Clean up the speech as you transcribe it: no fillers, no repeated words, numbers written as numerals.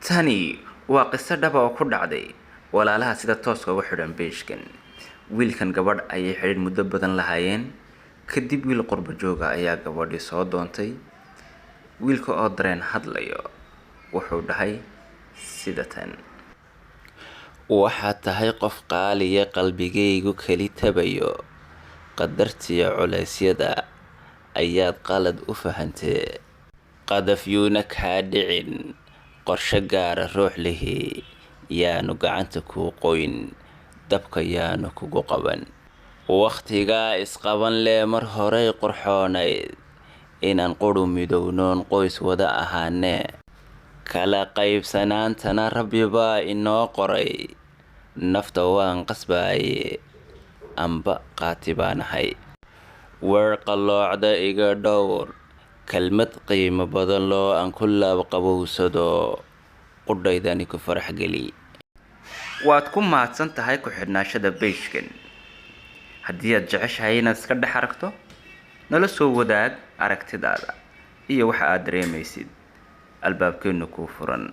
Tani waa qiso dhab ah oo ku dhacday walaalaha sida tooska ugu xidhan beeshkan. Wiilkan gabadh ayay xidhiidh muddo badan lahaayeen. Kadib wiil qurbo jooga ayaa gabadhii soo doontay. Wiilka oo dareen hadlayo wuxuu dhahay sida tan: waxaad tahay qof qaaliya, qalbigaygu keli tabayo. Qadartiya culeysyada ayaad qalad u fahantee. Qadafyuuna kaa dhicin, qorshe gaara ruux lihi yaanu gacanta kuu qoyn, dabka yaanu kugu qaban. Wakhtigaa isqaban lee mar horey qurxoonayd, inaan quru midownoon qoys wada ahaanee. Kala qaybsanaantana Rabbi baa inoo qoray, nafta waan qasbaaye, amba qaati baanahay. Weer qalloocda iga dhowr, kelmad qiimo badan loo aan ku laabqabowsado, qudhaydani ku farax geli. Waad ku mahadsan tahay ku xidhnaashada beeshkan. Haddii aad jeceshahay inaad iska dhex aragto, nala soo wadaag aragtidaada iyo waxa aad dareemaysid. Albaabkeenu kuu furan.